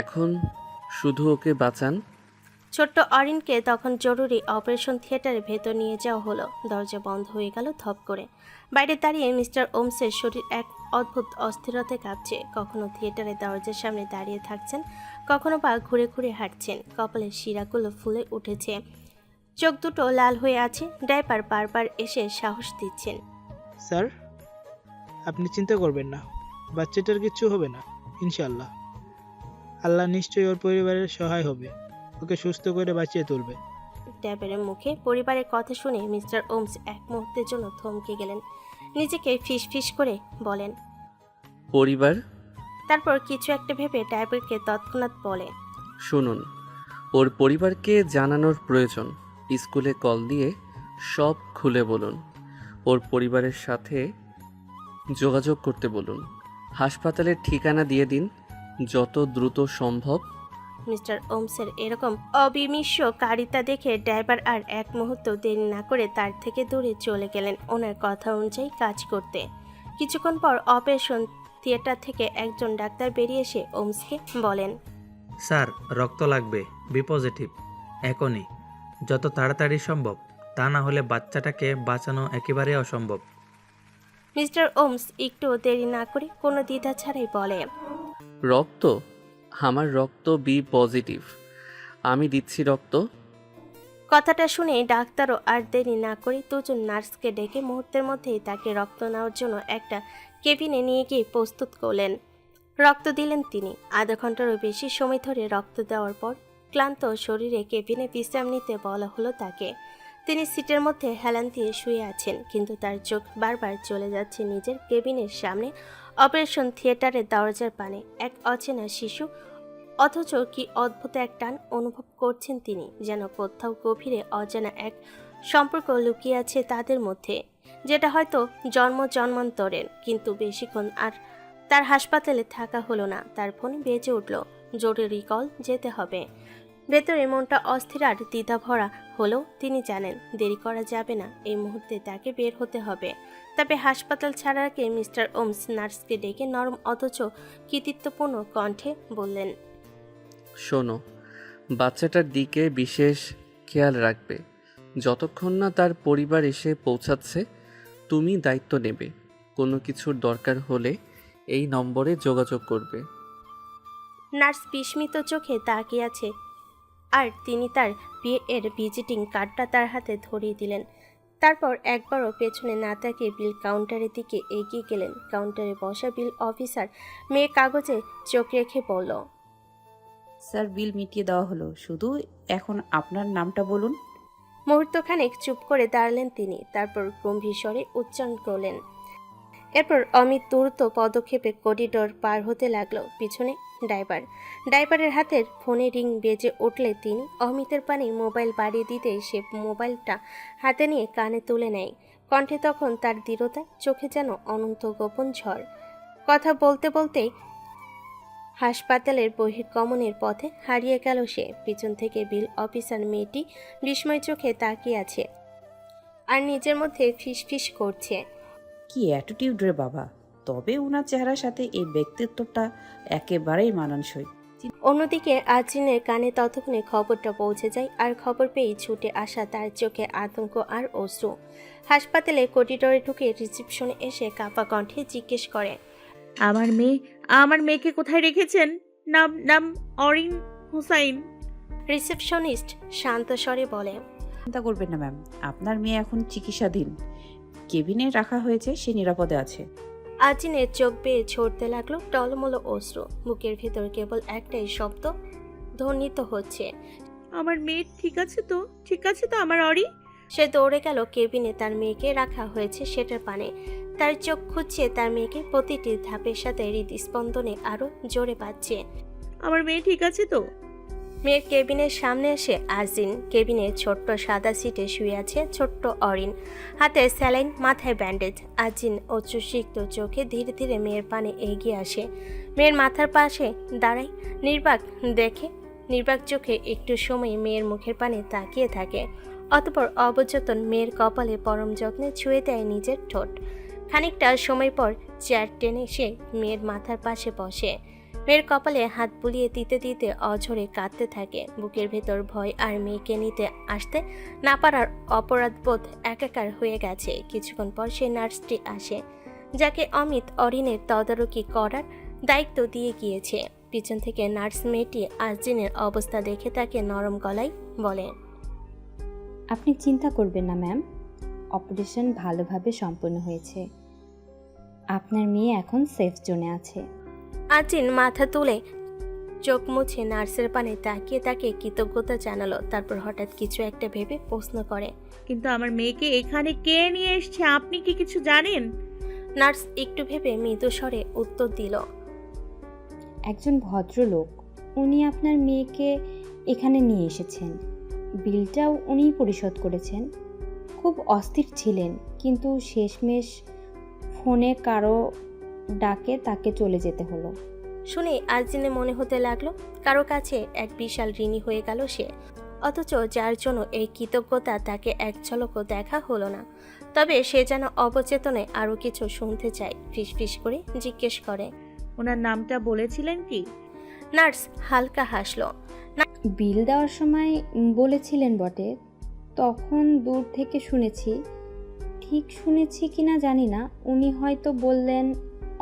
এখন শুধু ওকে বাঁচান। ছোট্ট অরিনকে তখন জরুরি অপারেশন থিয়েটারের ভেতর নিয়ে যাওয়া হলো। দরজা বন্ধ হয়ে গেল ধপ করে। বাইরে দাঁড়িয়ে মিস্টার ওমসের শরীর এক অদ্ভুত অস্থিরতায় কাঁপছে। কখনো থিয়েটারের দরজার সামনে দাঁড়িয়ে থাকছেন, কখনো বা ঘুরে ঘুরে হাঁটছেন। কপালের শিরাগুলো ফুলে উঠেছে, চোখ দুটো লাল হয়ে আছে। ড্রাইভার বারবার এসে সাহস দিচ্ছেন। স্যার, আপনি চিন্তা করবেন না, বাচ্চাটার কিচ্ছু হবে না ইনশাআল্লাহ। আল্লাহ নিশ্চয়ই ওর পরিবারের সহায় হবে, ওকে সুস্থ করে বাঁচিয়ে তুলবে। ড্রাইভারের মুখে পরিবারের কথা শুনে মিস্টার ওমস এক মুহূর্তের জন্য থমকে গেলেন। নিজেকে ফিস ফিস করে বলেন। পরিবার? তারপর কিছু একটা ভেবে ড্রাইভারকে তৎক্ষণাৎ বলে। শুনুন, ওর পরিবারকে জানানোর প্রয়োজন। স্কুলে কল দিয়ে সব খুলে বলুন। ওর পরিবারের সাথে যোগাযোগ করতে বলুন। হাসপাতালের ঠিকানা দিয়ে দিন যত দ্রুত সম্ভব। মিস্টার ওমসের এরকম অবিমিশ্রকারিতা দেখে ড্রাইভার আর এক মুহূর্ত দেরি না করে তার থেকে দূরে চলে গেলেন ওনার কথা অনুযায়ী কাজ করতে। কিছুক্ষণ পর অপারেশন থিয়েটার থেকে একজন ডাক্তার বেরিয়ে এসে ওমসকে বলেন। স্যার, রক্ত লাগবে, বি পজিটিভ, এখনই, যত তাড়াতাড়ি সম্ভব। তা না হলে বাচ্চাটাকে বাঁচানো একেবারে অসম্ভব। মিস্টার ওমস একটু দেরি না করে কোনো দ্বিধা ছাড়াই বলে। রক্ত? আমার রক্ত বি পজিটিভ, আমি দিচ্ছি রক্ত। কথাটা শুনে ডাক্তারও আর দেরি না করে দুজন নার্সকে ডেকে মুহূর্তের মধ্যেই তাকে রক্ত নেওয়ার জন্য একটা কেবিনে নিয়ে গিয়ে প্রস্তুত করলেন। রক্ত দিলেন তিনি। আধা ঘন্টারও বেশি সময় ধরে রক্ত দেওয়ার পর ক্লান্ত শরীরে কেবিনে বিশ্রাম নিতে বলা হলো তাকে। তিনি সিটের মধ্যে হেলান দিয়ে শুয়ে আছেন, কিন্তু তার চোখ বারবার চলে যাচ্ছে নিজের কেবিনের সামনে অপারেশন থিয়েটারের দরজার পানে। এক অচেনা শিশু, অথচ কি অদ্ভুত এক টান অনুভব করছেন তিনি, যেন কোথাও গভীরে অজানা এক সম্পর্ক লুকিয়ে আছে তাদের মধ্যে, যেটা হয়তো জন্মান্তরের। কিন্তু বেশিক্ষণ আর তার হাসপাতালে থাকা হলো না। তার ফোন বেজে উঠল। জরুরি কল, যেতে হবে। ভেতরে মনটা অস্থির আর দ্বিধা ভরা হলেও তিনি জানেন দেরি করা যাবে না, এই মুহূর্তে তাকে বের হতে হবে। তবে হাসপাতাল ছাড়ার আগে মিস্টার ওমস নার্সকে ডেকে নরম অথচ কৃতিত্বপূর্ণ কণ্ঠে বললেন। শোনো, বাচ্চাটার দিকে বিশেষ খেয়াল রাখবে। যতক্ষণ না তার পরিবার এসে পৌঁছাচ্ছে তুমি দায়িত্ব নেবে। কোনো কিছুর দরকার হলে এই নম্বরে যোগাযোগ করবে। নার্স বিস্মিত চোখে তাকিয়ে আছে, আর তিনি তার বিয়ের ভিজিটিং কার্ডটা তার হাতে ধরিয়ে দিলেন। তারপর একবারও পেছনে না তাকিয়ে বিল কাউন্টারের দিকে এগিয়ে গেলেন। কাউন্টারে বসা বিল অফিসার মেয়ে কাগজে চোখ রেখে বলল। স্যার, বিল মিটিয়ে দেওয়া হলো, শুধু এখন আপনার নামটা বলুন। মুহূর্তখানেক চুপ করে দাঁড়ালেন তিনি, তারপর গম্ভীর স্বরে উচ্চারণ করলেন। এরপর অমিত দ্রুত পদক্ষেপে করিডোর পার হতে লাগলো। পিছনে ড্রাইভারের হাতের ফোনে রিং বেজে উঠলে তিনি অমিতের পানে মোবাইল বাড়িয়ে দিতে সে মোবাইলটা হাতে নিয়ে কানে তুলে নেয়। কণ্ঠে তখন তার দৃঢ়তা, চোখে যেন অনন্ত গোপন ঝড়। কথা বলতে বলতেই হাসপাতালের বহির্গমনের পথে হারিয়ে গেল সে। পিছন থেকে বিল অফিসার মেয়েটি বিস্ময় চোখে তাকিয়ে আছে আর নিজের মধ্যে ফিসফিস করছে। কি অ্যাটিটিউড রে বাবা! তবে ওনার চেহারার সাথে এই ব্যক্তিত্বটা একেবারেই মানানসই। অন্যদিকে আজিনের কানে ততক্ষণে খবরটা পৌঁছে যায়, আর খবর পেয়ে ছুটে আসা তার চোখে আতঙ্ক আর অশ্রু। হাসপাতালে করিডোরে ঢুকে রিসেপশনে এসে কাঁপা কণ্ঠে জিজ্ঞেস করে। আমার মেয়েকে কোথায় রেখেছেন? নাম নাম অরিন হুসাইন। রিসেপশনিস্ট শান্ত স্বরে বলে। চিন্তা করবেন না ম্যাম, আপনার মেয়ে এখন চিকিৎসাধীন, কেবিনে রাখা হয়েছে, সে নিরাপদে আছে। আজিনের চোখ বেয়ে ঝরতে লাগলো টলমলো অশ্রু। বুকের ভেতর কেবল একটাই শব্দ ধ্বনিত হচ্ছে। আমার মেয়ে ঠিক আছে তো? ঠিক আছে তো আমার অরি? সে দৌড়ে গেল কেবিনে। তার মেয়েকে রাখা হয়েছে সেটার পানে। তার চোখ খুঁজছে তার মেয়েকে। প্রতিটি ধাপের সাথে হৃদস্পন্দনে আরো জোরে পাচ্ছে। আমার মেয়ে ঠিক আছে তো? মেয়ের কেবিনের সামনে এসে আজিন। কেবিনের ছোট্ট সাদা সিটে শুয়ে আছে ছোট্ট অরিন, হাতে স্যালাইন, মাথায় ব্যান্ডেজ। আজিন অশ্রুসিক্ত চোখে ধীরে ধীরে মেয়ের পানে এগিয়ে আসে, মেয়ের মাথার পাশে দাঁড়ায়। নির্বাক চোখে একটু সময় মেয়ের মুখের পানে তাকিয়ে থাকে। অতঃপর অবচেতন মেয়ের কপালে পরম যত্নে ছুঁয়ে দেয় নিজের ঠোঁট। খানিকটা সময় পর চেয়ার টেনে সে মেয়ের মাথার পাশে বসে। মেয়ের কপালে হাত বুলিয়ে দিতে দিতে অঝরে কাঁদতে থাকে। বুকের ভেতর ভয় আর মেয়েকে নিতে আসতে না পারার অপরাধবোধ একাকার হয়ে গেছে। কিছুক্ষণ পর সেই নার্সটি আসে, যাকে অমিত অরিনের তদারকি করার দায়িত্ব দিয়ে গিয়েছে। পিছন থেকে নার্স মেয়েটি আজদিনের অবস্থা দেখে তাকে নরম গলায় বলে, আপনি চিন্তা করবেন না ম্যাম, অপারেশন ভালোভাবে সম্পন্ন হয়েছে। আপনার মেয়ে এখন সেফ জোনে আছে। আজিন মাথা তুলে চোখ মুছে নার্সের পানে তাকিয়ে তাকে কৃতজ্ঞতা জানালো। তারপর হঠাৎ কিছু একটা ভেবে প্রশ্ন করে, কিন্তু আমার মেয়েকে এখানে কে নিয়ে এসছে আপনি কি কিছু জানেন? নার্স একটু ভেবে মৃদু স্বরে উত্তর দিল, একজন ভদ্রলোক, উনি আপনার মেয়েকে এখানে নিয়ে এসেছেন। বিলটাও উনিই পরিশোধ করেছেন। খুব অস্থির ছিলেন, কিন্তু শেষমেশ ফোনে কারো ডাকে তাকে চলে যেতে হলো। শুনে আজিনে মনে হতে লাগলো কারো কাছে এক বিশাল ঋণী হয়ে গেল সে, অথচ যার জন্য এই কৃতজ্ঞতা তাকে এক ঝলকও দেখা হলো না। তবে সে যেন অবচেতনে আরো কিছু শুনতে চায়। ফিসফিস করে জিজ্ঞেস করে, ওনার নামটা বলেছিলেন কি? নার্স হালকা হাসলো। বিল দেওয়ার সময় বলেছিলেন বটে, তখন দূর থেকে শুনেছি। ঠিক শুনেছি কিনা জানি না, উনি হয়তো বললেন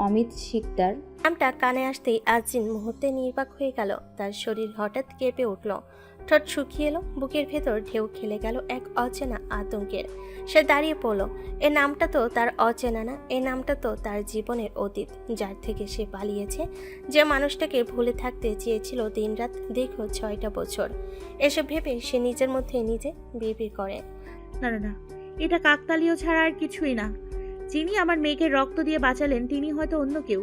অমিত শিকদার। নামটা কানে আসতেই আজিন মুহূর্তে নির্বাক হয়ে গেল। তার শরীর হঠাৎ কেঁপে উঠল, ঠোঁট শুকিয়ে এলো, বুকের ভেতর ঢেউ খেলে গেল এক অচেনা আতঙ্কের। সে দাঁড়িয়ে পড়ল। এ নামটা তো তার অচেনা না, এ নামটা তো তার জীবনের অতীত, যার থেকে সে পালিয়েছে, যে মানুষটাকে ভুলে থাকতে চেয়েছিল দিনরাত দীর্ঘ 6টা বছর। এসব ভেবে সে নিজের মধ্যে নিজে বিড়বিড় করে, না না না, এটা কাকতালীয় ছাড়া আর কিছুই না। যিনি আমার মেয়েকে রক্ত দিয়ে বাঁচালেন তিনি হয়তো অন্য কেউ,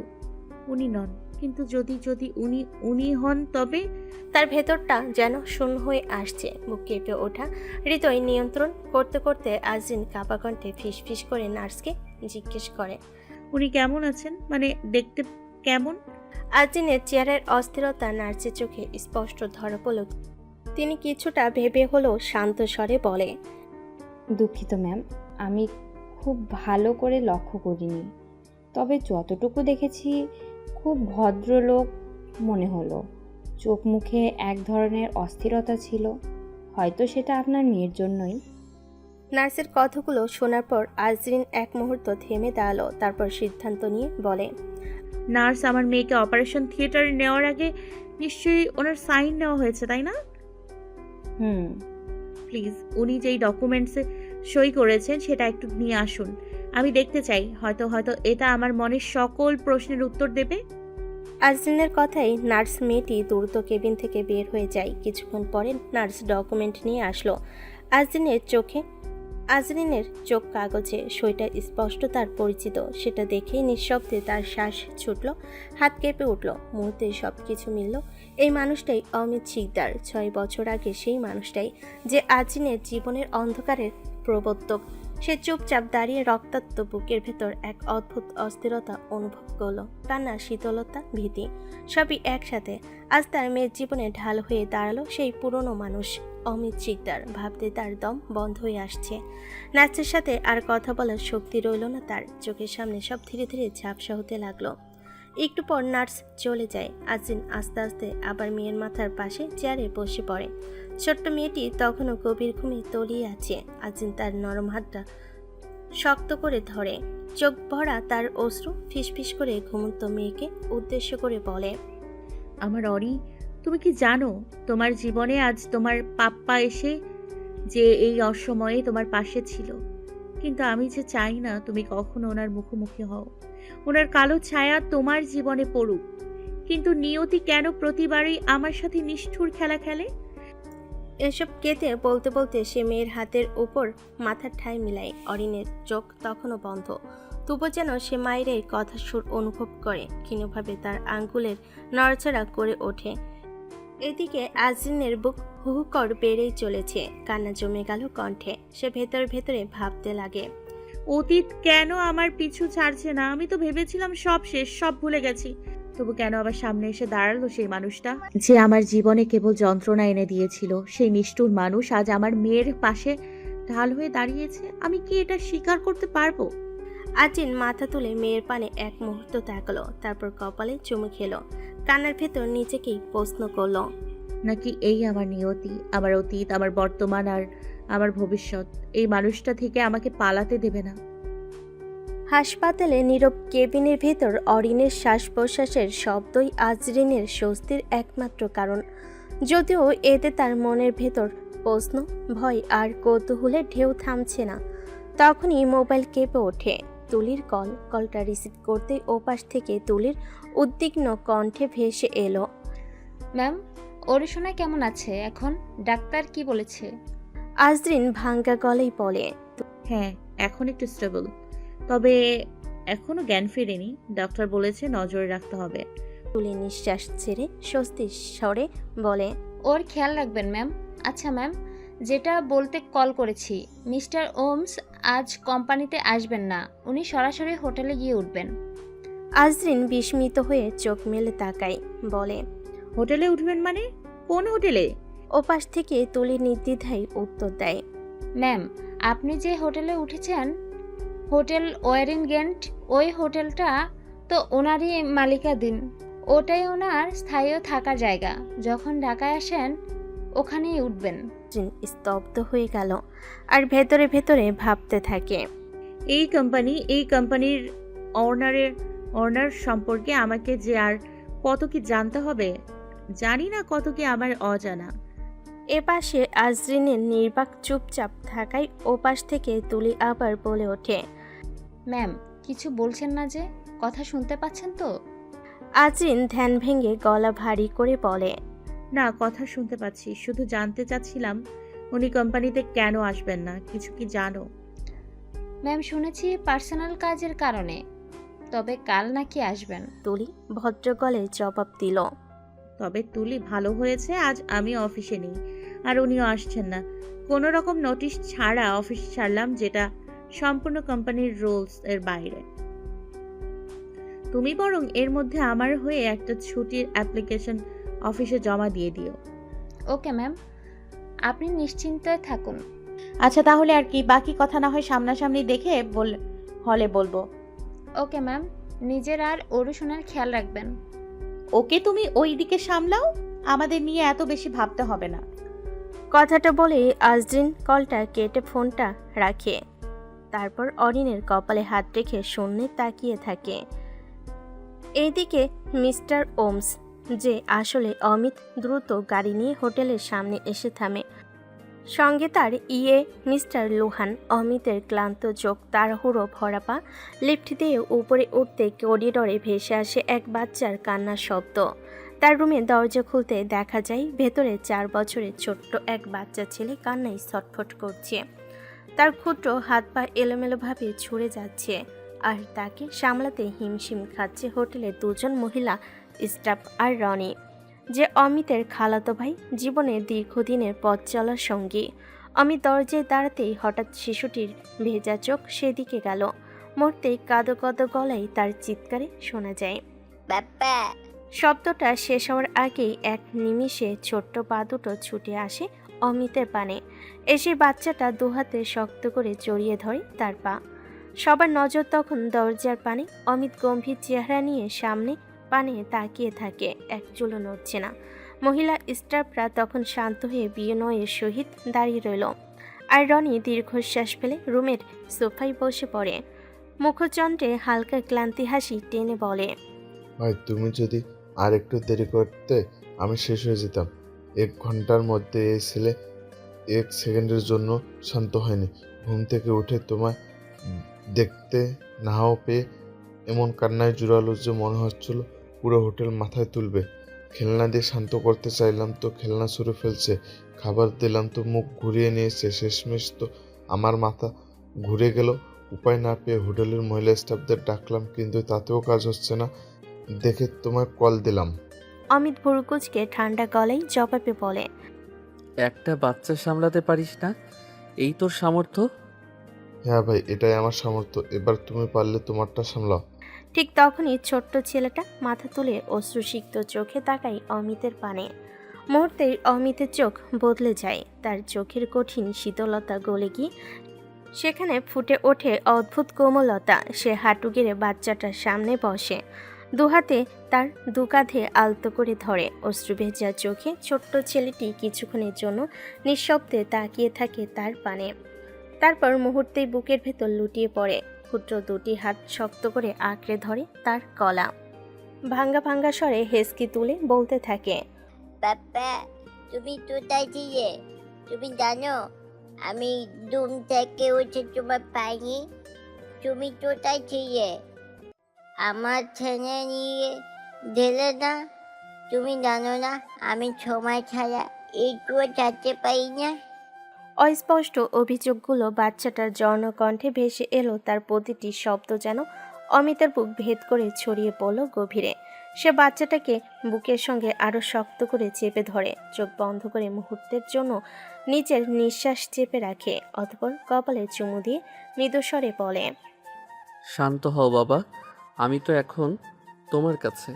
উনি নন। কিন্তু যদি যদি উনি হন তবে? তার ভেতরটা যেন শূন্য হয়ে আসছে। বুক কেঁপে ওঠা হৃদয় নিয়ন্ত্রণ করতে করতে আজিন কাঁপা কণ্ঠে ফিসফিস করে নার্সকে জিজ্ঞেস করে, উনি কেমন আছেন? মানে দেখতে কেমন? আজিনের চেয়ারের অস্থিরতা নার্সের চোখে স্পষ্ট ধরা পড়ল। তিনি কিছুটা ভেবে হলেও শান্ত স্বরে বলে, দুঃখিত ম্যাম, আমি খুব ভালো করে লক্ষ্য করিনি। তবে যতটুকু দেখেছি খুব ভদ্রলোক মনে হলো। চোখ মুখে এক ধরনের অস্থিরতা ছিল, হয়তো সেটা আপনার মেয়ের জন্যই। নার্সের কথাগুলো শোনার পর আজরিন এক মুহূর্ত থেমে দাঁড়ালো। তারপর সিদ্ধান্ত নিয়ে বলে, নার্স, আমার মেয়েকে অপারেশন থিয়েটারে নেওয়ার আগে নিশ্চয়ই ওনার সাইন নেওয়া হয়েছে, তাই না? হুম। প্লিজ উনি যেই ডকুমেন্টসে সই করেছেন সেটা একটু নিয়ে আসুন, আমি দেখতে চাই। হয়তো হয়তো এটা আমার মনের সকল প্রশ্নের উত্তর দেবে। আজরিনের কথাই নার্স মেয়েটি দ্রুত কেবিন থেকে বের হয়ে যায়। কিছুক্ষণ পরে নার্স ডকুমেন্ট নিয়ে আসলো। আজরিনের চোখ কাগজে, সইটা স্পষ্ট তার পরিচিত। সেটা দেখেই নিঃশব্দে তার শ্বাস ছুটল, হাত কেঁপে উঠল। মুহূর্তে সব কিছু মিলল। এই মানুষটাই অমিত শিকদার, 6 বছর আগে সেই মানুষটাই যে আজরিনের জীবনের অন্ধকারের প্রবর্তক। সে চুপচাপ দাঁড়িয়ে রক্তাক্ত বুকের ভেতর এক অদ্ভুত অস্থিরতা অনুভব করলো। টানা শীতলতা, ভীতি, সবই একসাথে। আজ তার মেয়ের জীবনে ঢাল হয়ে দাঁড়ালো সেই পুরনো মানুষ অমিত শিকদার। ভাবতে তার দম বন্ধ হয়ে আসছে। নার্সের সাথে আর কথা বলার শক্তি রইল না তার। চোখের সামনে সব ধীরে ধীরে ঝাপসা হতে লাগলো। একটু পর নার্স চলে যায়। আজিন আস্তে আস্তে আবার মেয়ের মাথার পাশে চেয়ারে বসে পড়ে। ছোট্ট মেয়েটি তখনও গভীর ঘুমে তলিয়ে আছে। আজিন তার নরম হাতটা শক্ত করে ধরে। চোখ ভরা তার অশ্রু। ফিসফিস করে ঘুমন্ত মেয়েকে উদ্দেশ্য করে বলে, আমার অরি, তুমি কি জানো তোমার জীবনে আজ তোমার পাপ্পা এসে যে এই অসময়ে তোমার পাশে ছিল, কিন্তু আমি যে চাই না তুমি কখনো ওনার মুখোমুখি হও, ওনার কালো ছায়া তোমার জীবনে পড়ুক। কিন্তু নিয়তি কেন প্রতিবারই আমার সাথে নিষ্ঠুর খেলা খেলে? এসব কেঁদে বলতে বলতে সে মেয়ের হাতের উপর মাথার ঠাঁই মিলায়। অরিনের চোখ তখনও বন্ধ, তবু যেন সে মায়ের এই কথার সুর অনুভব করে। ক্ষীণভাবে তার আঙ্গুলের নড়াচড়া করে ওঠে। এদিকে আজরিনের বুক হুহু বেড়েই চলেছে। কান্না জমে গেল কণ্ঠে। সে ভেতরে ভেতরে ভাবতে লাগে, অতীত কেন আমার পিছু ছাড়ছে না? আমি তো ভেবেছিলাম সব শেষ, সব ভুলে গেছি। তবু কেন আবার সামনে এসে দাঁড়ালো সেই মানুষটা যে আমার জীবনে কেবল যন্ত্রণা এনে দিয়েছিল? সেই নিষ্ঠুর মানুষ আজ আমার মেয়ের পাশে ঢাল হয়ে দাঁড়িয়েছে। আমি কি এটা স্বীকার করতে পারবো? আজিন মাথা তুলে মেয়ের পানে এক মুহূর্ত তাকালো, তারপর কপালে চুমু খেলো। কান্নার ভেতর নিজেকেই প্রশ্ন করলো, নাকি এই আমার নিয়তি, আমার অতীত, আমার বর্তমান আর আমার ভবিষ্যৎ এই মানুষটা থেকে আমাকে পালাতে দেবে না? হাসপাতালে নীরব কেবিনের ভেতর অরিনের শ্বাস প্রশ্বাসের শব্দই আজরিনের স্বস্তির একমাত্র কারণ। যদিও এতে তার মনের ভেতর প্রশ্ন, ভয় আর কৌতূহলের ঢেউ থামছে না। তখনই মোবাইল কেঁপে ওঠে। তুলির কলটা রিসিভ করতেই ওপাশ থেকে তুলির উদ্বিগ্ন কণ্ঠে ভেসে এলো, ম্যাম, অরিশোনা কেমন আছে এখন? ডাক্তার কি বলেছে? আজরিন ভাঙ্গা গলেই বলে, হ্যাঁ, এখন একটু স্টেবল, তবে এখনো জ্ঞান ফেরেনি। ডক্টর বলেছে নজরে রাখতে হবে। তুলি নিঃশ্বাস ছেড়ে স্বস্তির স্বরে বলে, ওর খেয়াল রাখবেন ম্যাম। আচ্ছা ম্যাম, যেটা বলতে কল করেছি, মিস্টার ওমস আজ কোম্পানিতে আসবেন না, উনি সরাসরি হোটেলে গিয়ে উঠবেন। আজরিন বিস্মিত হয়ে চোখ মেলে তাকায়, বলে, হোটেলে উঠবেন মানে? কোন হোটেলে? ওপাশ থেকে তুলি নির্দ্বিধায় উত্তর দেয়, ম্যাম, আপনি যে হোটেলে উঠেছেন, হোটেল ওয়ারিনগেন্ট, ওই হোটেলটা তো ওনারই মালিকাধীন। ওটাই ওনার স্থায়ী থাকার জায়গা। যখন ঢাকায় আসেন ওখানেই উঠবেন। আজরিন স্তব্ধ হয়ে গেল আর ভেতরে ভেতরে ভাবতে থাকে। এই কোম্পানির অনার সম্পর্কে আমাকে যে আর কত কি জানতে হবে, জানি না কত কি আমার অজানা। এপাশে আজরিনের নির্বাক চুপচাপ থাকায় ওপাশ থেকে তুলি আবার বলে ওঠে, ম্যাম, কিছু বলছেন না যে? কথা শুনতে পাচ্ছেন তো? আজরিন ধ্যান ভেঙে গলা ভারী করে বলে, না, কথা শুনতে পাচ্ছি, শুধু জানতে চাচ্ছিলাম উনি কোম্পানিতে কেন আসবেন না, কিছু কি জানো? ম্যাম, শুনেছি পার্সোনাল কাজের কারণে, তবে কাল নাকি আসবেন। তুলি ভদ্র গলে জবাব দিল, তবে তুলি ভালো হয়েছে আজ আমি অফিসে নেই আর উনিও আসছেন না। কোনো রকম নোটিশ ছাড়া অফিস ছাড়লাম, যেটা সম্পূর্ণ কোম্পানির রুলস এর বাইরে। তুমি বরং এর মধ্যে আমার হয়ে একটা ছুটির অ্যাপ্লিকেশন অফিসে জমা দিয়ে দিও। ওকে ম্যাম, আপনি নিশ্চিন্তে থাকুন। আচ্ছা, তাহলে আর কি, বাকি কথা না হয় সামনাসামনি দেখে হলে বলবো। ওকে ম্যাম, নিজের আর অরুষণার খেয়াল রাখবেন। ওকে, তুমি ওই দিকে সামলাও, আমাদের নিয়ে এত বেশি ভাবতে হবে না। কথাটা বলে আজরিন কলটা কেটে ফোনটা রাখে। তারপর অরিনের কপালে হাত রেখে শূন্যে তাকিয়ে থাকে। এইদিকে মিস্টার ওমস, যে আসলে অমিত, দ্রুত গাড়ি নিয়ে হোটেলের সামনে এসে থামে। সঙ্গে তার মিস্টার লোহান। অমিতের ক্লান্ত চোখ, তাড়াহুড়ো ভরা পা, লিফট দিয়ে উপরে উঠতে করিডরে ভেসে আসে এক বাচ্চার কান্নার শব্দ। তার রুমে দরজা খুলতে দেখা যায় ভেতরে 4 বছরের ছোট্ট এক বাচ্চা ছেলে কান্নায় ছটফট করছে। তার ক্ষুদ্র হাত পা এলোমেলোভাবে ছুঁড়ে যাচ্ছে আর তাকে সামলাতে হিমশিম খাচ্ছে হোটেলের 2 জন মহিলা স্টাফ আর রনি, যে অমিতের খালাতো ভাই, জীবনের দীর্ঘদিনের পথ চলার সঙ্গী। অমিত দরজায় দাঁড়াতেই হঠাৎ শিশুটির ভেজা চোখ সেদিকে গেল। মুহূর্তে কাঁদো কাঁদো গলায় তার চিৎকারে শোনা যায়, বাবা। শব্দটা শেষ হওয়ার আগেই এক নিমিষে ছোট্ট পা দুটো ছুটে আসে অমিতের পানে। এসে বাচ্চাটা দুহাতে শক্ত করে জড়িয়ে ধরে তার পা। সবার নজর তখন দরজার পানে। অমিত গম্ভীর চেহারা নিয়ে সামনে পানে তাকিয়ে থাকে, এক চুলও নড়ছে না। মহিলা স্টাফরা তখন শান্ত হয়ে বিনয়ের সহিত দাঁড়িয়ে রইল। আর রনি দীর্ঘশ্বাস ফেলে রুমের সোফায় বসে পড়ে। মুখচন্দ্রে হালকা ক্লান্তি হাসি টেনে বলে, ভাই, তুমি যদি আর একটু দেরি করতে আমি শেষ হয়ে যেতাম। 1 ঘন্টার মধ্যে এই ছেলে 1 সেকেন্ডের জন্য শান্ত হয়নি। ঘুম থেকে উঠে তোমায় দেখতে নাও পেয়ে এমন কান্নায় জোরালো যে মনে হচ্ছিল পুরো হোটেল মাথায় তুলবে। খেলনা দিয়ে শান্ত করতে চাইলাম তো খেলনা ছুঁড়ে ফেলছে, খাবার দিলাম তো মুখ ঘুরিয়ে নিয়েছে। শেষমেশ তো আমার মাথা ঘুরে গেল। উপায় না পেয়ে হোটেলের মহিলা স্টাফদের ডাকলাম, কিন্তু তাতেও কাজ হচ্ছে না দেখে তোমায় কল দিলাম। অমিত ভুরুকুচকে ঠান্ডা গলায় জবাবে বলে, একটা বাচ্চা সামলাতে পারিস না, এই তোর সামর্থ্য? হ্যাঁ ভাই, এটাই আমার সামর্থ্য। এবার তুমি পারলে তোমারটা সামলাও। ঠিক তখনই ছোট্ট ছেলেটা মাথা তুলে অশ্রুসিক্ত চোখে তাকায় অমিতের পানে। মুহূর্তেই অমিতের চোখ বদলে যায়। তার চোখের কঠিন শীতলতা গলে গিয়ে সেখানে ফুটে ওঠে অদ্ভুত কোমলতা। সে হাঁটু গেড়ে বাচ্চাটার সামনে বসে, দুহাতে তার দু কাঁধে আলতো করে ধরে। অশ্রুভেজা চোখে ছোট্ট ছেলেটি কিছুক্ষণের জন্য নিঃশব্দে তাকিয়ে থাকে তার পানে, তারপর মুহূর্তেই বুকের ভেতর লুটিয়ে পড়ে। ক্ষুদ্র দুটি হাত শক্ত করে আঁকড়ে ধরে তার গলা। ভাঙ্গা ভাঙ্গা স্বরে হেসকি তুলে বলতে থাকে, পাপা, তুমি কোথায় ছিলে? তুমি জানো আমি ঘুম থেকে উঠে তোমার পাইনি। তুমি কোথায় ছিলে? আমার ছেলে নিয়ে দিলে না। তুমি জানো না আমি সময় ছাড়া একটুও থাকতে পারি না। অস্পষ্ট অভিযোগগুলো বাচ্চাটার জর্ণকণ্ঠে ভেসে এলো। তার প্রতিটি শব্দ যেন অমিতার বুক ভেদ করে ছড়িয়ে পড়ল গভীরে। সে বাচ্চাটাকে বুকের সঙ্গে আরো শক্ত করে চেপে ধরে, চোখ বন্ধ করে মুহূর্তের জন্য নিজের নিঃশ্বাস চেপে রাখে, অতঃপর কপালে চুমু দিয়ে মৃদুস্বরে বলে, শান্ত হও বাবা, আমি তো এখন তোমার কাছে,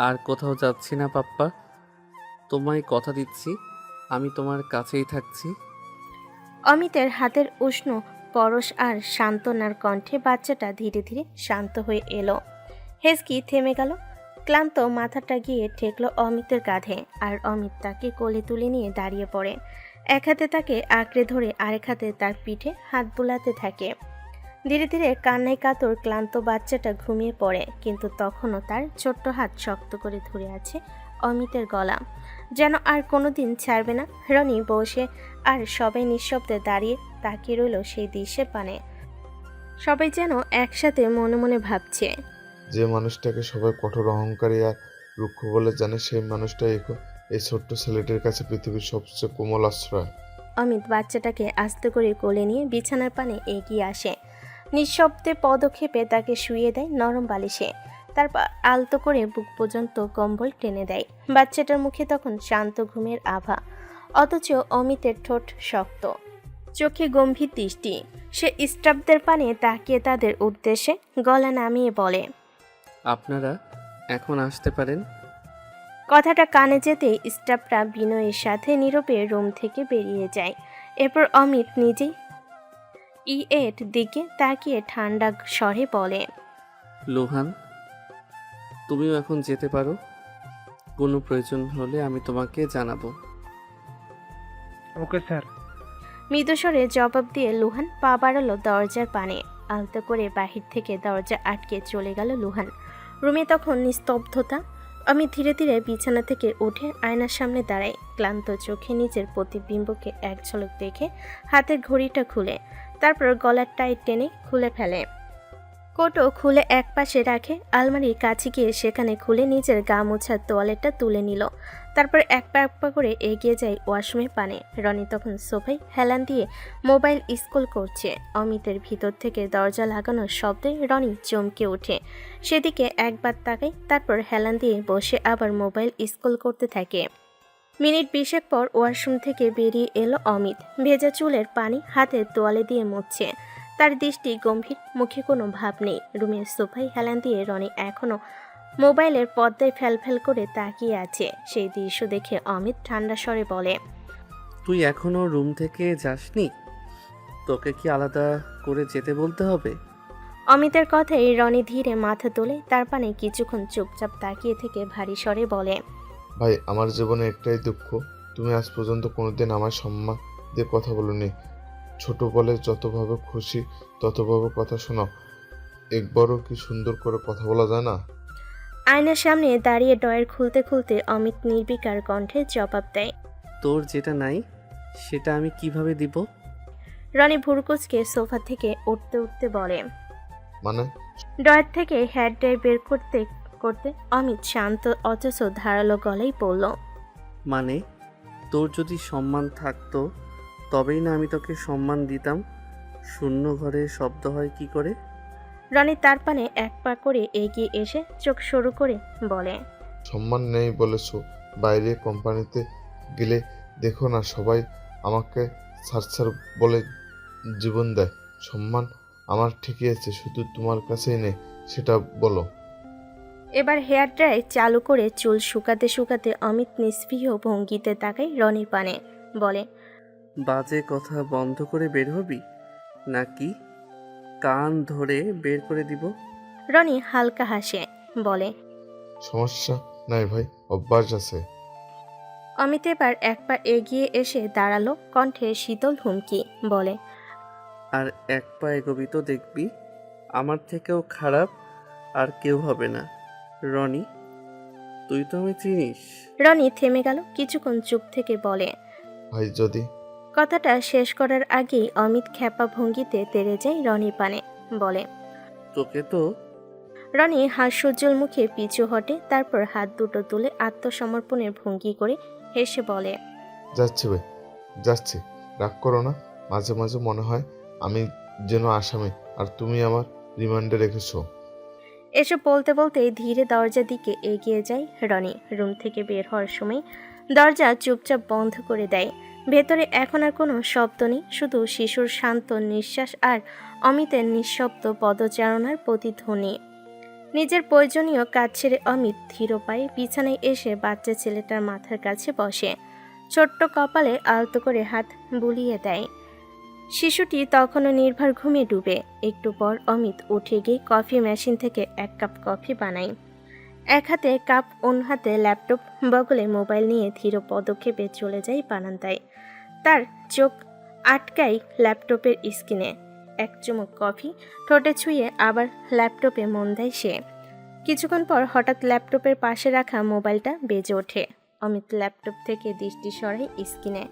আর কোথাও যাচ্ছি না পাপ্পা। তোমায় কথা দিচ্ছি, আমি তোমার কাছেই থাকছি। অমিতের হাতের উষ্ণ পরশ আর সান্ত্বনার কণ্ঠে বাচ্চাটা ধীরে ধীরে শান্ত হয়ে এলো। হেসকি থেমে গেল, ক্লান্ত মাথাটা গিয়ে ঠেকলো অমিতের কাঁধে, আর অমিত তাকে কোলে তুলে নিয়ে দাঁড়িয়ে পড়ে। এক হাতে তাকে আঁকড়ে ধরে আরেক হাতে তার পিঠে হাত বুলাতে থাকে। ধীরে ধীরে কান্নায় কাতর ক্লান্ত বাচ্চাটা ঘুমিয়ে পড়ে, কিন্তু তখনও তার ছোট্ট হাত শক্ত করে ধরে আছে অমিতের গলা, যেন আর কোনোদিন ছাড়বে না। রনি বসে আর সবাই নিঃশব্দে দাঁড়িয়ে তাকিয়ে রইল সেই দৃশ্যের পানে। সবাই যেন একসাথে মনে মনে ভাবছে, যে মানুষটাকে সবাই কঠোর অহংকারী আর রুক্ষ বলে জানে, সেই মানুষটাই এখন এই ছোট্ট ছেলেটির কাছে পৃথিবীর সবচেয়ে কোমল আশ্রয়। অমিত বাচ্চাটাকে আস্তে করে কোলে নিয়ে বিছানার পানে এগিয়ে আসে, নিঃশব্দে পদক্ষেপে তাকে শুইয়ে দেয় নরম বালিশে, তারপর আলতো করে বুক পর্যন্ত কম্বল টেনে দেয়। বাচ্চাটার মুখে তখন শান্ত ঘুমের আভা, অথচ অমিতের ঠোঁট শক্ত, চোখে গম্ভীর দৃষ্টি। সে স্টাফদের পানে তাকিয়ে তাদের উদ্দেশ্যে গলা নামিয়ে বলে, আপনারা এখন আসতে পারেন। কথাটা কানে যেতেই স্টাফরা বিনয়ের সাথে নীরবে রুম থেকে বেরিয়ে যায়। এরপর অমিত নিজেই এর দিকে তাকিয়ে ঠান্ডা স্বরে বলে, লোহান, তুমিও এখন যেতে পারো। কোনো প্রয়োজন হলে আমি তোমাকে জানাবো। Okay sir. মৃদুস্বরে জবাব দিয়ে লুহান পা বাড়ালো দরজার পানে। আলতো করে বাহির থেকে দরজা আটকে চলে গেল লুহান। রুমে তখন নিস্তব্ধতা। আমি ধীরে ধীরে বিছানা থেকে উঠে আয়নার সামনে দাঁড়াই, ক্লান্ত চোখে নিজের প্রতিবিম্বকে এক ঝলক দেখে হাতের ঘড়িটা খুলে, তারপর গলার টাইট টেনে খুলে ফেলে। কোটও খুলে এক পাশে রাখে, আলমারির কাছে গিয়ে সেখানে খুলে নিজের গা মোছার তোয়ালেটটা তুলে নিল। তারপর এক পা করে এগিয়ে যায় ওয়াশরুমের পানে। রনি তখন সোফায় হেলান দিয়ে মোবাইল স্ক্রল করছে। অমিতের ভিতর থেকে দরজা লাগানোর শব্দে রনি চমকে ওঠে, সেদিকে একবার তাকায়, তারপর হেলান দিয়ে বসে আবার মোবাইল স্ক্রল করতে থাকে। মিনিট 20 পর ওয়াশরুম থেকে বেরিয়ে এলো অমিত, ভেজা চুলের পানি হাতে তোয়ালে দিয়ে মুছছে। তার দৃষ্টি গম্ভীর, মুখে কোনো ভাব নেই। রুমের সোফায় হেলান দিয়ে রনি এখনো মোবাইলের পর্দায় ফ্যালফ্যাল করে তাকিয়ে আছে। সেই দৃশ্য দেখে অমিত ঠান্ডা স্বরে বলে, তুই এখনো রুম থেকে যাসনি? তোকে কি আলাদা করে যেতে বলতে হবে? অমিতের কথায় রনি ধীরে মাথা তোলে, তার পানে কিছুক্ষণ চুপচাপ তাকিয়ে থেকে ভারী স্বরে বলে, ভাই, আমার জীবনে একটাই দুঃখ, তুমি আজ পর্যন্ত কোনোদিন আমার সম্মান দিয়ে কথা বলোনি। ছোট বলে যতভাবে খুশি ততভাবে কথা শোনাও, একবারও কি সুন্দর করে কথা বলা যায় না? আয়নার সামনে দাঁড়িয়ে ড্রয়ার খুলতে খুলতে অমিত নির্বিকার কণ্ঠে জবাব দেয়, তোর যেটা নাই সেটা আমি কিভাবে দিব? রনি ভুরকুচকে সোফা থেকে উঠতে উঠতে বলে, মানে? ড্রয়ার থেকে হেয়ার ড্রাই বের করতে করতে অমিত শান্ত অথচ ধারালো গলায় বলল, মানে তোর যদি সম্মান থাকতো তবেই না আমি তোকে সম্মান দিতাম। শূন্য ঘরে শব্দ হয় কি করে? রনি তার পানে এক পা করে এগিয়ে এসে চোখ সরু করে বলে, সম্মান নেই বলেছো? বাইরে কোম্পানিতে গেলে দেখো না, সবাই আমাকে স্যার বলে জীবন দেয়। সম্মান আমার ঠিকই আছে, শুধু তোমার কাছেই নেই, সেটা বলো। এবার হেয়ার ড্রাই চালু করে চুল শুকাতে শুকাতে অমিত নিস্পৃহ ভঙ্গিতে তাকায় রনির পানে, বলে, বাজে কথা বন্ধ করে বের হবি। নাকি কান ধরে বের করে দিব? রনি হালকা হাসে, বলে। সমস্যা নাই ভাই, অভ্যাস আছে। অমিত এবার এক পা এগিয়ে এসে দাঁড়ালো, কণ্ঠে শীতল হুমকি, বলে। আর এক পা এগোবি তো দেখবি আমার থেকেও খারাপ আর কেউ হবে না। রনি, তুই তো আমি চিনিস। রনি থেমে গেল, কিছুক্ষণ চুপ থেকে বলে। ভাই যদি কথাটা শেষ করার আগেই অমিত খ্যাপা ভঙ্গিতে তেড়ে যায় রনির পানে, বলে। তোকে তো। রনি হাস্যোজ্জ্বল মুখে পিছু হটে, তারপর হাত দুটো তুলে আত্মসমর্পণের ভঙ্গি করে হেসে বলে। যাচ্ছি ভাই, যাচ্ছি, রাগ করো না। মাঝে মাঝে মনে হয় আমি যেন আসামি আর তুমি আমার রিমান্ডে রেখেছো। এসব বলতে বলতে ধীরে দরজার দিকে এগিয়ে যায় রনি। রুম থেকে বের হওয়ার সময় দরজা চুপচাপ বন্ধ করে দেয়। ভেতরে এখন আর কোনো শব্দ নেই, শুধু শিশুর শান্ত নিঃশ্বাস আর অমিতের নিঃশব্দ পদচারণার প্রতিধ্বনি। নিজের প্রয়োজনীয় কাজ ছেড়ে অমিত ধীর পায়ে বিছানায় এসে বাচ্চা ছেলেটার মাথার কাছে বসে, ছোট্ট কপালে আলতো করে হাত বুলিয়ে দেয়। শিশুটি তখনও নির্ভর ঘুমে ডুবে। একটু পর অমিত উঠে গিয়ে কফি মেশিন থেকে এক কাপ কফি বানায়। এক হাতে কাপ, অন্য হাতে ল্যাপটপ, বগলে মোবাইল নিয়ে ধীর পদক্ষেপে চলে যায় বারান্দায়। তার চোখ আটকায় ল্যাপটপের স্ক্রিনে। এক চুমুক কফি ঠোঁটে ছুঁয়ে আবার ল্যাপটপে মন দেয় সে। কিছুক্ষণ পর হঠাৎ ল্যাপটপের পাশে রাখা মোবাইলটা বেজে ওঠে। অমিত ল্যাপটপ থেকে দৃষ্টি সরায় স্ক্রিনে।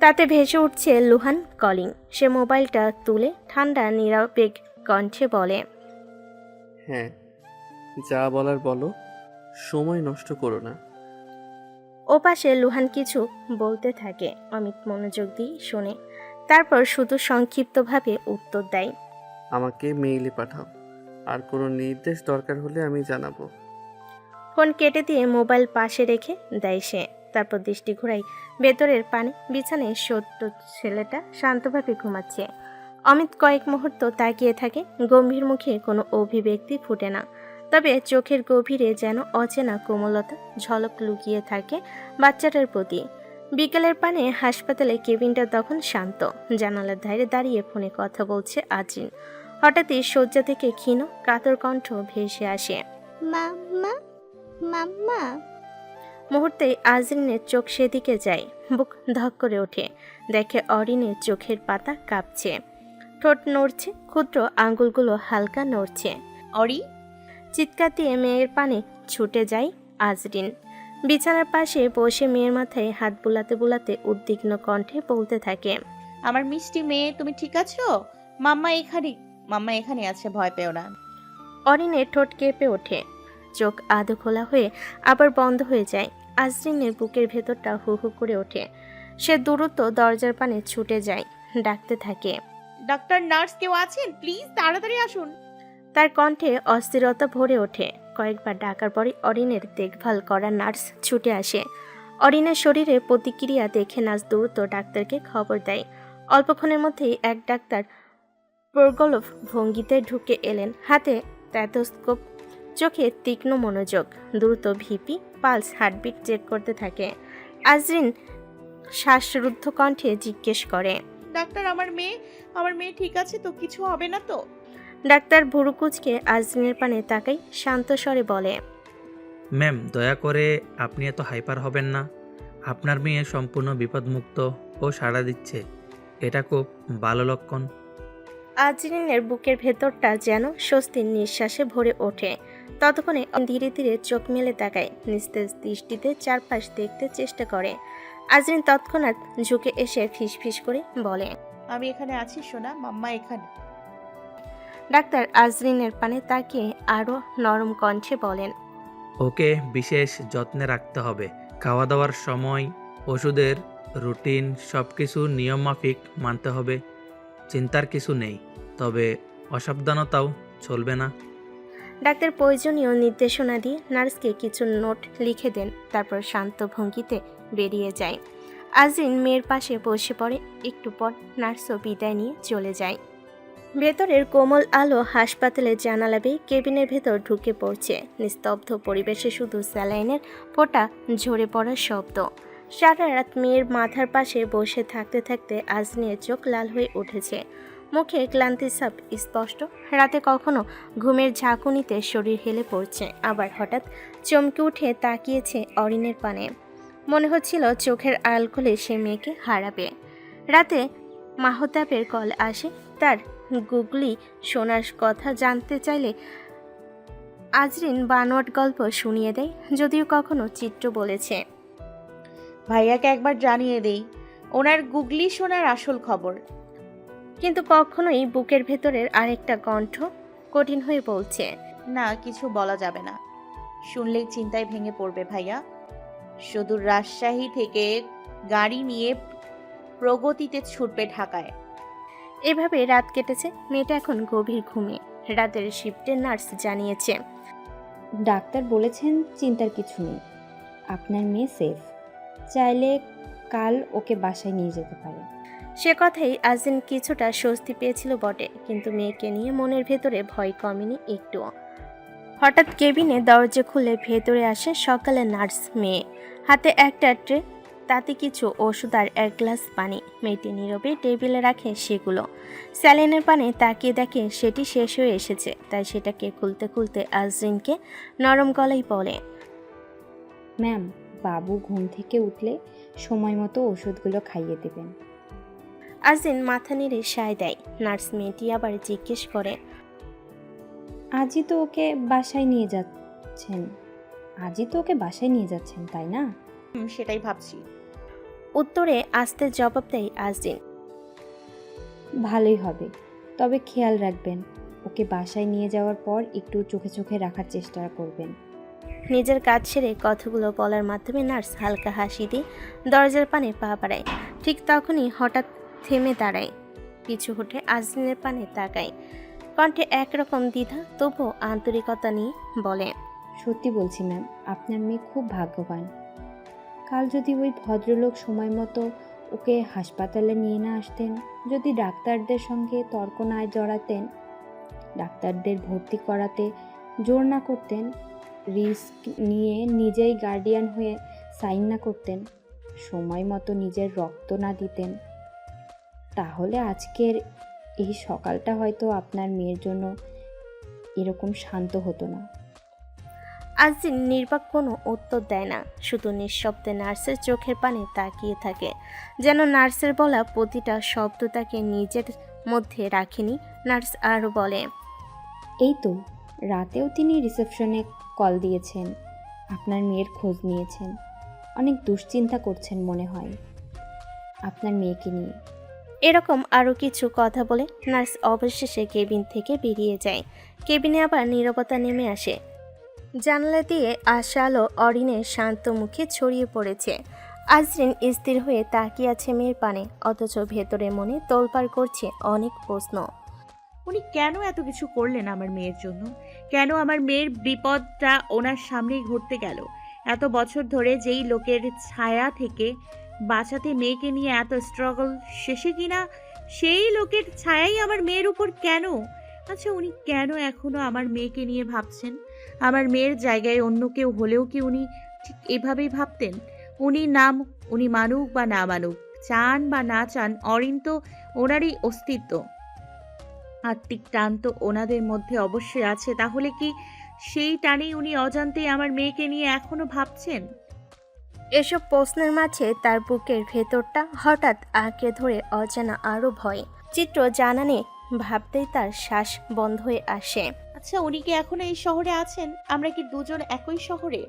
তাতে ভেসে উঠছে লুহান কলিং। সে মোবাইলটা তুলে ঠান্ডা নিরাবেগ কণ্ঠে বলে। হ্যাঁ, যা বলার বলো, সময় নষ্ট করো না। ওপাশে লুহান কিছু বলতে থাকে। অমিত মনোযোগ দিয়ে শোনে, তারপর শুধু সংক্ষিপ্তভাবে উত্তর দেয়। আমাকে মেইলে পাঠাও, আর কোনো নির্দেশ দরকার হলে আমি জানাবো। ফোন কেটে দিয়ে মোবাইল পাশে রেখে দেয় সে। তারপর দৃষ্টি ঘোরায় ভেতরের পানে। বিছানায় ছোট্ট ছেলেটা শান্তভাবে ঘুমাচ্ছে। অমিত কয়েক মুহূর্ত তাকিয়ে থাকে। গম্ভীর মুখে কোনো অভিব্যক্তি ফুটে না, তবে চোখের গভীরে যেন অচেনা কোমলতা ঝলক লুকিয়ে থাকে বাচ্চাটার প্রতি। বিকেলের পানে হাসপাতালে কেবিনটা তখন শান্ত। জানালার ধারে দাঁড়িয়ে ফোনে কথা বলছে আজরিন। হঠাৎই শয্যা থেকে ক্ষীণ কাতর কণ্ঠ ভেসে আসে। মাম্মা, মাম্মা। মুহূর্তেই আজরিনের চোখ সেদিকে যায়। বুক ধক করে ওঠে। দেখে অরিনের চোখের পাতা কাঁপছে, ঠোঁট নড়ছে, ক্ষুদ্র আঙ্গুলগুলো হালকা নড়ছে। অরি, চিৎকার দিয়ে মেয়ের পানে ছুটে যায় আজরিন। বিছানার পাশে বসে মেয়ের মাথায় হাত বুলাতে বুলাতে উদ্বিগ্ন কণ্ঠে বলতে থাকে। আমার মিষ্টি মেয়ে, তুমি ঠিক আছো? মাম্মা এখানে আছে, ভয় পেও না। অরিনের ঠোঁট কেঁপে ওঠে, চোখ আধো খোলা হয়ে আবার বন্ধ হয়ে যায়। আজরিনের বুকের ভেতরটা হু হু করে ওঠে। সে দ্রুত দরজার পানে ছুটে যায়, ডাকতে থাকে। ডাক্তার, নার্স কেউ আছেন? প্লিজ তাড়াতাড়ি আসুন। তার কণ্ঠে অস্থিরতা ভরে ওঠে। কয়েকবার ডাকার পরে অরিনের দেখভাল করা নার্স ছুটে আসে। অরিনের শরীরে প্রতিক্রিয়া দেখে নার্স দ্রুত ডাক্তারকে খবর দেয়। অল্পক্ষণের মধ্যেই এক ডাক্তার প্রগল্ভ ভঙ্গিতে ঢুকে এলেন, হাতে স্টেথোস্কোপ, চোখে তীক্ষ্ণ মনোযোগ। দ্রুত ভিপি পালস, হার্টবিট চেক করতে থাকে। আজরিন শ্বাসরুদ্ধ কণ্ঠে জিজ্ঞেস করে। ডাক্তার, আমার মেয়ে ঠিক আছে তো? কিছু হবে না তো? ডাক্তার ভুরু কুঁচকে আজরিনের পানে তাকাই শান্ত স্বরে বলে। ম্যাম, দয়া করে আপনি এত হাইপার হবেন না। আপনার মেয়ে সম্পূর্ণ বিপদমুক্ত ও সাড়া দিচ্ছে, এটা খুব ভালো লক্ষণ। আজরিনের বুকের ভেতরটা যেন স্বস্তির নিঃশ্বাসে ভরে ওঠে। ততক্ষণে ধীরে ধীরে চোখ মেলে তাকায়, নিস্তেজ দৃষ্টিতে চারপাশ দেখতে চেষ্টা করে। আজরিন তৎক্ষণাৎ ঝুঁকে এসে ফিসফিস করে বলে। আমি এখানে আছি সোনা, মাম্মা এখানে। ডাক্তার আজরিনের পানে তাকিয়ে আরো নরম কণ্ঠে বলেন। ওকে বিশেষ যত্নে রাখতে হবে। খাওয়া দাওয়ার সময়, ওষুধের রুটিন সব কিছু নিয়ম মাফিক মানতে হবে। চিন্তার কিছু নেই, তবে অসাবধানতাও চলবে না। ডাক্তার প্রয়োজনীয় নির্দেশনা দিয়ে নার্সকে কিছু নোট লিখে দেন, তারপর শান্ত ভঙ্গিতে বেরিয়ে যায়। আজরিন মেয়ের পাশে বসে পড়ে। একটু পর নার্সও বিদায় নিয়ে চলে যায়। ভেতরের কোমল আলো হাসপাতালের জানালা বেয়ে কেবিনের ভেতর ঢুকে পড়ছে। নিস্তব্ধ পরিবেশে শুধু স্যালাইনের ফোঁটা ঝরে পড়ার শব্দ। সারা রাত মেয়ের মাথার পাশে বসে থাকতে থাকতে আজনির চোখ লাল হয়ে উঠেছে, মুখে ক্লান্তির ছাপ স্পষ্ট। রাতে কখনো ঘুমের ঝাঁকুনিতে শরীর হেলে পড়ছে, আবার হঠাৎ চমকে উঠে তাকিয়েছে অরিনের পানে। মনে হচ্ছিল চোখের আড়াল খুলে সে মেয়েকে হারাবে। রাতে মাহতাবের কল আসে, তার গুগলি শোনার কথা জানতে চাইলে আজরিন বানোয়াট গল্প শুনিয়ে দেয়, যদিও কখনো চিত্র বলেছে। ভাইয়াকে একবার জানিয়ে দেই ওনার গুগলি শোনার আসল খবর। কিন্তু কখনোই বুকের ভেতরের আরেকটা কণ্ঠ কঠিন হয়ে বলছে, না, কিছু বলা যাবে না, শুনলেই চিন্তায় ভেঙে পড়বে ভাইয়া। সুদূর রাজশাহী থেকে গাড়ি নিয়ে প্রগতিতে ছুটবে ঢাকায়। এভাবে রাত কেটেছে। মেয়েটা এখন গভীর ঘুমে। রাতের শিফটে নার্স জানিয়েছে, ডাক্তার বলেছেন চিন্তার কিছু নেই, আপনার মেয়ে সেফ, চাইলে কাল ওকে বাসায় নিয়ে যেতে পারে। সে কথাই আজদিন কিছুটা স্বস্তি পেয়েছিল বটে, কিন্তু মেয়েকে নিয়ে মনের ভেতরে ভয় কমেনি একটুও। হঠাৎ কেবিনে দরজা খুলে ভেতরে আসে সকালে নার্স মেয়ে, হাতে একটা ট্রে, তাতে কিছু ওষুধ আর এক গ্লাস পানি। মেয়েটি নীরবে টেবিলে রাখে সেগুলো। স্যালাইনের পানে তাকিয়ে দেখে সেটি শেষ হয়ে এসেছে, তাই সেটাকে খুলতে খুলতে আজরিনকে নরম গলায় বলে, ম্যাম, বাবু ঘুম থেকে উঠলে সময় মতো ওষুধগুলো খাইয়ে দেবেন। আজরিন মাথা নেড়ে সায় দেয়। নার্স মেয়েটি আবার জিজ্ঞেস করে, আজই তো ওকে বাসায় নিয়ে যাচ্ছেন তাই না? সেটাই ভাবছি। উত্তরে আস্তে জবাব দেয় আজরিন। ভালোই হবে, তবে খেয়াল রাখবেন ওকে বাসায় নিয়ে যাওয়ার পর একটু চোখে চোখে রাখার চেষ্টা করবেন। নিজের কাজ সেরে কথাগুলো বলার মাধ্যমে নার্স হালকা হাসি দিয়ে দরজার পানে পা বাড়ায়। ঠিক তখনই হঠাৎ থেমে দাঁড়ায়, পিছু হটে আজরিনের পানে তাকায়। কণ্ঠে একরকম দ্বিধা, তবুও আন্তরিকতা নিয়ে বলে, সত্যি বলছি ম্যাম, আপনার মেয়ে খুব ভাগ্যবান। কাল যদি ওই ভদ্রলোক সময় মতো ওকে হাসপাতালে নিয়ে না আসতেন, যদি ডাক্তারদের সঙ্গে তর্ক না জড়াতেন, ডাক্তারদের ভর্তি করাতে জোর না করতেন, রিস্ক নিয়ে নিজেই গার্ডিয়ান হয়ে সাইন না করতেন, সময় মতো নিজের রক্ত না দিতেন, তাহলে আজকের এই সকালটা হয়তো আপনার মেয়ের জন্য এরকম শান্ত হতো না। আজরিন নির্বাক কোনো উত্তর দেয় না, শুধু নিঃশব্দে নার্সের চোখের পানে তাকিয়ে থাকে, যেন নার্সের বলা প্রতিটা শব্দ তাকে নিজের মধ্যে রাখেনি। নার্স আরও বলে, এই তো রাতেও তিনি রিসেপশনে কল দিয়েছেন, আপনার মেয়ের খোঁজ নিয়েছেন, অনেক দুশ্চিন্তা করছেন মনে হয় আপনার মেয়েকে নিয়ে। এরকম আরও কিছু কথা বলে নার্স অবশেষে কেবিন থেকে বেরিয়ে যায়। কেবিনে আবার নীরবতা নেমে আসে। জানালা দিয়ে আসা আলো অরিনের শান্ত মুখে ছড়িয়ে পড়েছে। আজরিন স্থির হয়ে তাকিয়ে আছে মেয়ের পানে, অথচ ভেতরে মনে তোলপাড় করছে অনেক প্রশ্ন। উনি কেন এত কিছু করলেন আমার মেয়ের জন্য? কেন আমার মেয়ের বিপদটা ওনার সামনেই ঘটতে গেল? এত বছর ধরে যেই লোকের ছায়া থেকে বাঁচাতে মেয়েকে নিয়ে এত স্ট্রাগল, শেষে কিনা সেই লোকের ছায়াই আমার মেয়ের উপর কেন? আচ্ছা, উনি কেন এখনো আমার মেয়েকে নিয়ে ভাবছেন? আমার মেয়ের জায়গায় অন্য কেউ হলেও কি উনি ঠিক এভাবেই ভাবতেন? উনি মানুক বা না মানুক, চান বা না চান, অরিন তো ওনারই অস্তিত্ব, আত্মিক টান তো ওনাদের মধ্যে অবশ্যই আছে। তাহলে কি সেই টানেই উনি অজান্তেই আমার মেয়েকে নিয়ে এখনো ভাবছেন? এসব প্রশ্নের মাঝে তার বুকের ভেতরটা হঠাৎ আঁকড়ে ধরে অজানা আরও ভয়। চিত্র জানানে ভাবতেই তার শ্বাস বন্ধ হয়ে আসে। আচ্ছা, উনি কি এখনো এই শহরে আছেন? আমরা কি দুজন একই শহরে?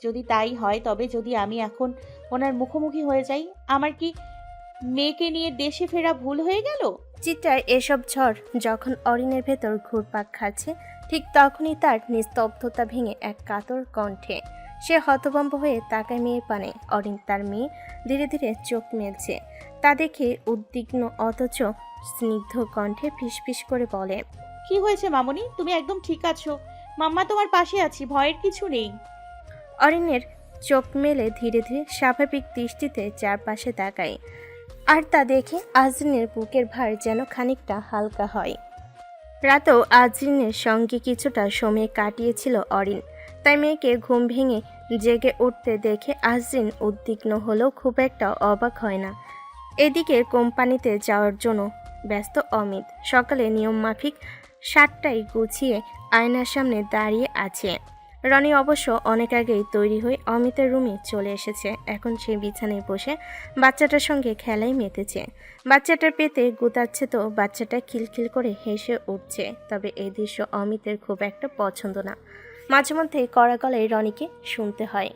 যদি তাই হয়, তবে যদি আমি এখন ওনার মুখোমুখি হয়ে যাই, আমার কি মেয়েকে নিয়ে দেশে ফেরা ভুল হয়ে গেল? চিত্রার এসব ঝড় যখন অরিনের ভেতর ঘুরপাক খাচ্ছে, ঠিক তখনই তার নিস্তব্ধতা ভেঙে এক কাতর কণ্ঠে। সে হতভম্ব হয়ে তাকায় মেয়ের পানে। অরিন, তার মেয়ে, ধীরে ধীরে চোখ মেলছে। তা দেখে উদ্বিগ্ন অথচ স্নিগ্ধ কণ্ঠে ফিসফিস করে বলে, কি হয়েছে মামনি? তুমি একদম ঠিক আছো? মাম্মা তোমার পাশে আছি, ভয়ের কিছু নেই। অরিনের চোখ মেলে ধীরে ধীরে স্বাভাবিক দৃষ্টিতে চারপাশে তাকায়, আর তা দেখে আজরিনের বুকের ভার যেন খানিকটা হালকা হয়। রাতেও আজরিনের সঙ্গে কিছুটা সময় কাটিয়েছিল অরিন, তাই মেয়েকে ঘুম ভেঙে জেগে উঠতে দেখে আজরিন উদ্বিগ্ন হলেও খুব একটা অবাক হয় না। এদিকে কোম্পানিতে যাওয়ার জন্য ব্যস্ত অমিত। সকালে নিয়মমাফিক 7টায় গুছিয়ে আয়নার সামনে দাঁড়িয়ে আছে। রনি অবশ্য অনেক আগেই তৈরি হয়ে অমিতের রুমে চলে এসেছে। এখন সে বিছানায় বসে বাচ্চাটার সঙ্গে খেলাই মেতেছে। বাচ্চাটার পেটে গুতাচ্ছে তো বাচ্চাটা খিলখিল করে হেসে উঠছে। তবে এই দৃশ্য অমিতের খুব একটা পছন্দ না। মাঝে মধ্যে কড়া গলায় রনিকে শুনতে হয়।